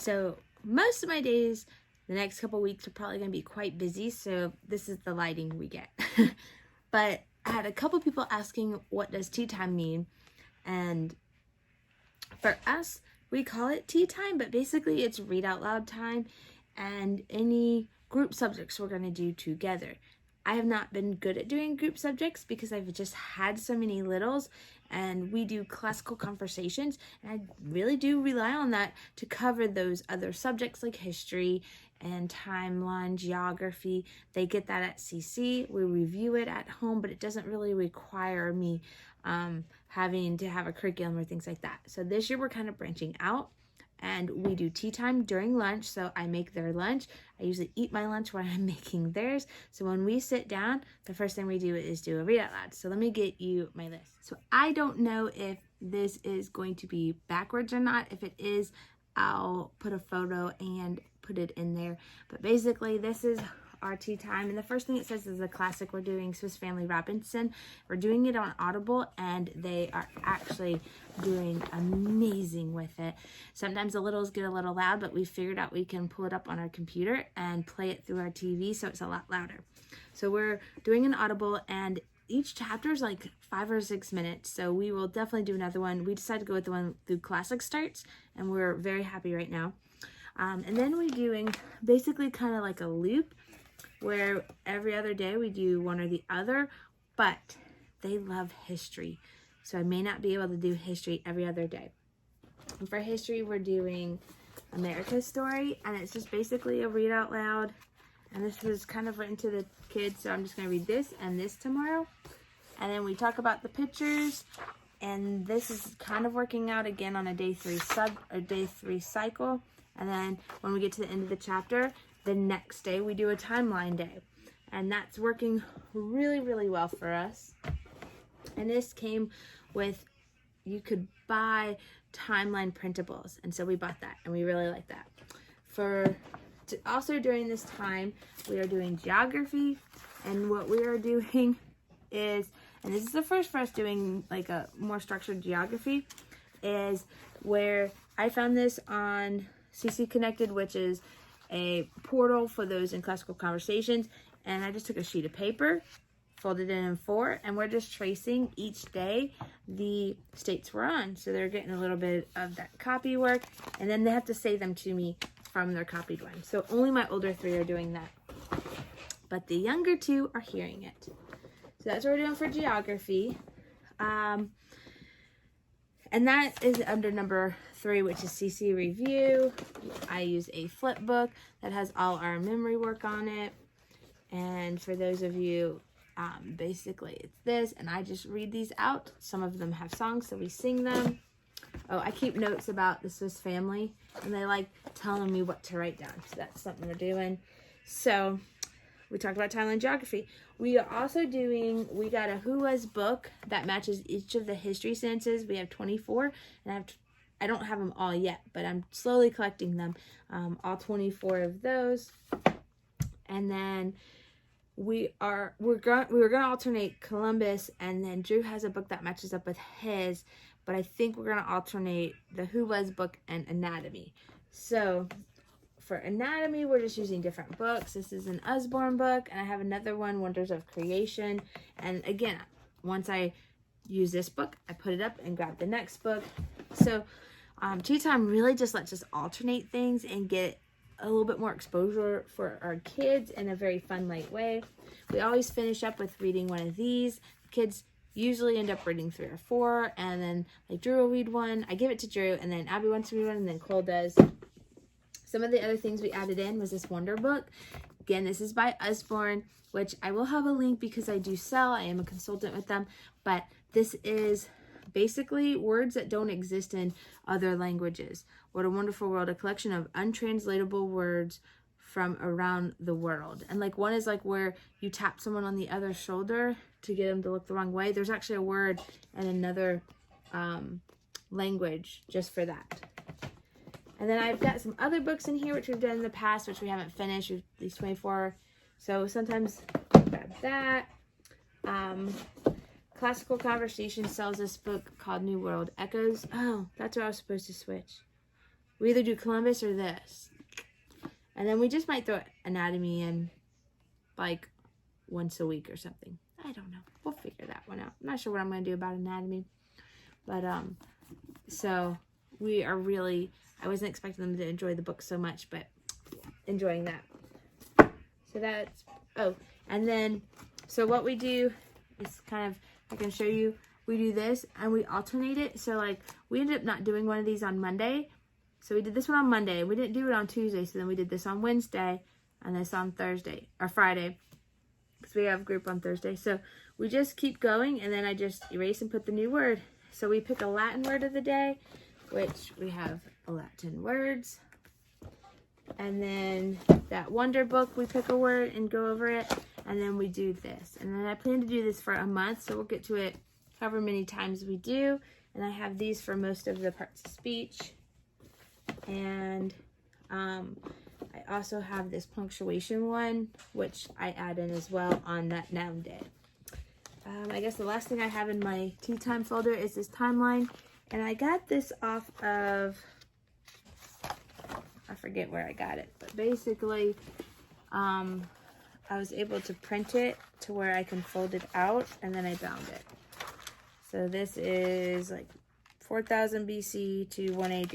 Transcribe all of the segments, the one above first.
So most of my days, the next couple weeks are probably going to be quite busy. So this is the lighting we get. But I had a couple people asking, what does tea time mean? And for us, we call it tea time, but basically it's read out loud time and any group subjects we're going to do together. I have not been good at doing group subjects because I've just had so many littles, and we do classical conversations, and I really do rely on that to cover those other subjects like history and timeline, geography. They get that at CC. We review it at home, but it doesn't really require me having to have a curriculum or things like that. So this year we're kind of branching out. And we do tea time during lunch, so I make their lunch. I usually eat my lunch while I'm making theirs. So when we sit down, the first thing we do is do a read out loud. So let me get you my list. So I don't know if this is going to be backwards or not. If it is, I'll put a photo and put it in there. But basically, this is our tea time, and the first thing it says is a classic. We're doing Swiss Family Robinson. We're doing it on Audible, and they are actually doing amazing with it. Sometimes the littles get a little loud, but we figured out we can pull it up on our computer and play it through our TV, so it's a lot louder. So we're doing an Audible, and each chapter is like 5 or 6 minutes, so we will definitely do another one. We decided to go with the one through classic starts, and we're very happy right now. And then we're doing basically kind of like a loop, where every other day we do one or the other, but they love history. So I may not be able to do history every other day. And for history, we're doing America's Story, and it's just basically a read out loud. And this was kind of written to the kids, so I'm just going to read this and this tomorrow. And then we talk about the pictures, and this is kind of working out again on a day 3 cycle. And then when we get to the end of the chapter, the next day we do a timeline day, and that's working really, really well for us. And this came with, you could buy timeline printables, and so we bought that, and we really like that. Also during this time, we are doing geography, and what we are doing is, and this is the first for us doing like a more structured geography, is where I found this on CC Connected, which is a portal for those in classical conversations, and I just took a sheet of paper, folded it in 4, and we're just tracing each day the states we're on. So they're getting a little bit of that copy work, and then they have to say them to me from their copied one. So only my older 3 are doing that, but the younger 2 are hearing it. So that's what we're doing for geography. And that is under number 3, which is CC Review. I use a flip book that has all our memory work on it. And for those of you, basically it's this, and I just read these out. Some of them have songs, so we sing them. Oh, I keep notes about the Swiss family, and they like telling me what to write down. So that's something we're doing. So we talked about timeline geography. We are also doing, we got a Who Was book that matches each of the history sentences. We have 24, and I don't have them all yet, but I'm slowly collecting them, all 24 of those. And then we're going to alternate Columbus, and then Drew has a book that matches up with his, but I think we're going to alternate the Who Was book and anatomy. So for anatomy, we're just using different books. This is an Usborne book, and I have another one, Wonders of Creation. And again, once I use this book, I put it up and grab the next book. So tea time really just lets us alternate things and get a little bit more exposure for our kids in a very fun, light way. We always finish up with reading one of these. Kids usually end up reading 3 or 4, and then like Drew will read one. I give it to Drew, and then Abby wants to read one, and then Cole does. Some of the other things we added in was this Wonder book. Again, this is by Usborne, which I will have a link because I do sell. I am a consultant with them, but this is basically words that don't exist in other languages. What a Wonderful World, a collection of untranslatable words from around the world. And like one is like where you tap someone on the other shoulder to get them to look the wrong way. There's actually a word in another language just for that. And then I've got some other books in here which we've done in the past, which we haven't finished, these 24. So sometimes grab that. Classical Conversation sells this book called New World Echoes. Oh, that's where I was supposed to switch. we either do Columbus or this. And then we just might throw anatomy in like once a week or something. I don't know. We'll figure that one out. I'm not sure what I'm going to do about anatomy. But, so we are really, I wasn't expecting them to enjoy the book so much, but enjoying that. So that's, oh, and then, so what we do is kind of, I can show you, we do this and we alternate it. So like, we ended up not doing one of these on Monday. So we did this one on Monday. We didn't do it on Tuesday. So then we did this on Wednesday and this on Thursday or Friday. Because we have a group on Thursday. So we just keep going and then I just erase and put the new word. So we pick a Latin word of the day, which we have Latin words. And then that Wonder Book, we pick a word and go over it. And then we do this. And then I plan to do this for a month. So we'll get to it however many times we do. And I have these for most of the parts of speech. And I also have this punctuation one, which I add in as well on that noun day. I guess the last thing I have in my tea time folder is this timeline. And I got this off of, I forget where I got it, but basically I was able to print it to where I can fold it out, and then I bound it. So this is like 4000 BC to 1 AD.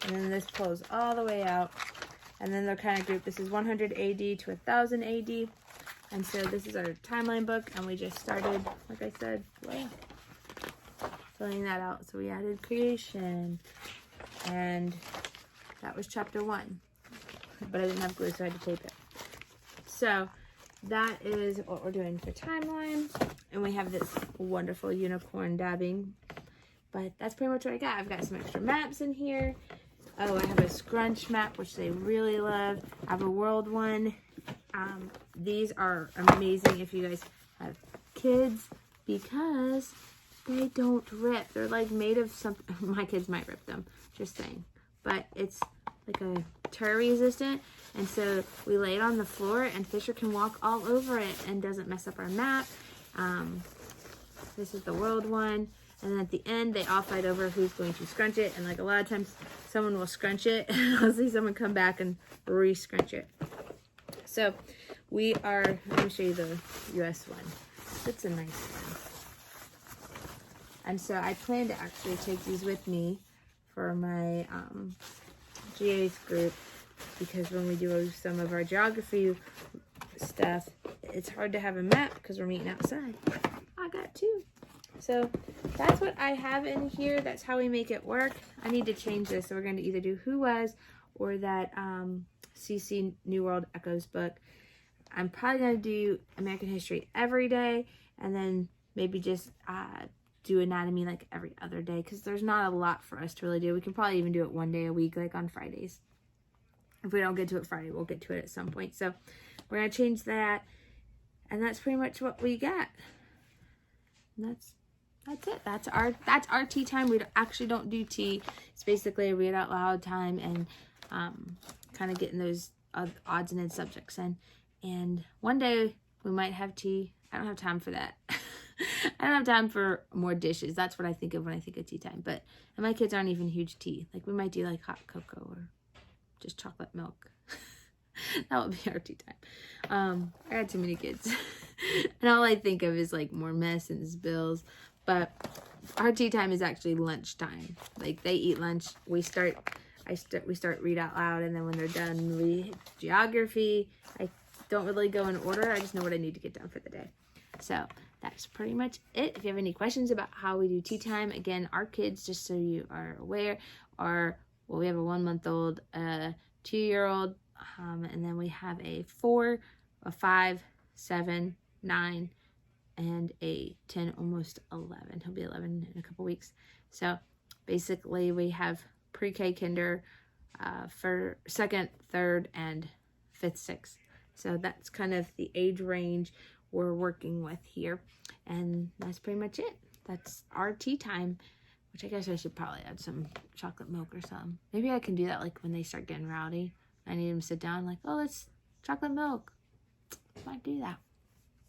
And then this pulls all the way out. And then they're kind of grouped. This is 100 AD to 1000 AD. And so this is our timeline book. And we just started, like I said, filling that out. So we added creation. And that was chapter 1. But I didn't have glue, so I had to tape it. So that is what we're doing for timeline. And we have this wonderful unicorn dabbing. But that's pretty much what I got. I've got some extra maps in here. Oh, I have a scrunch map, which they really love. I have a world one. These are amazing if you guys have kids because they don't rip. They're like made of something. My kids might rip them, just saying. But it's like a tear resistant. And so we lay it on the floor and Fisher can walk all over it and doesn't mess up our map. This is the world one. And then at the end, they all fight over who's going to scrunch it. And like a lot of times, someone will scrunch it. And I'll see someone come back and re-scrunch it. So we are, let me show you the US one. It's a nice one. And so I plan to actually take these with me for my GA's group. Because when we do some of our geography stuff, it's hard to have a map because we're meeting outside. I got 2. So that's what I have in here. That's how we make it work. I need to change this. So we're going to either do Who Was or that CC New World Echoes book. I'm probably going to do American history every day. And then maybe just do anatomy like every other day. Because there's not a lot for us to really do. We can probably even do it one day a week, like on Fridays. If we don't get to it Friday, we'll get to it at some point. So we're going to change that. And that's pretty much what we got. And that's it. That's our tea time. We actually don't do tea. It's basically a read out loud time and kind of getting those odds and ends subjects in. And one day we might have tea. I don't have time for that. I don't have time for more dishes. That's what I think of when I think of tea time. And my kids aren't even huge tea. Like we might do like hot cocoa or just chocolate milk. That would be our tea time. I got too many kids. And all I think of is like more mess and spills. But our tea time is actually lunchtime. Like they eat lunch. We start read out loud, and then when they're done, we geography. I don't really go in order. I just know what I need to get done for the day. So that's pretty much it. If you have any questions about how we do tea time, again, our kids, just so you are aware, are, well, we have a 1-month-old, a 2-year-old, and then we have a 4, a 5, 7, 9, and a 10, almost 11. He'll be 11 in a couple weeks. So basically we have pre-K, kinder, for 2nd, 3rd, and 5th, 6th. So that's kind of the age range we're working with here. And that's pretty much it. That's our tea time, which I guess I should probably add some chocolate milk or something. Maybe I can do that like when they start getting rowdy. I need them to sit down like, oh, let's chocolate milk. Might do that.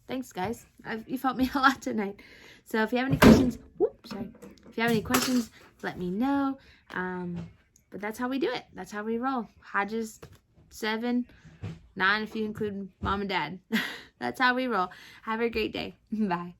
Thanks, guys. You've helped me a lot tonight. So if you have any questions, if you have any questions, let me know. But that's how we do it. That's how we roll. Hodges, 7, 9 if you include mom and dad. That's how we roll. Have a great day. Bye.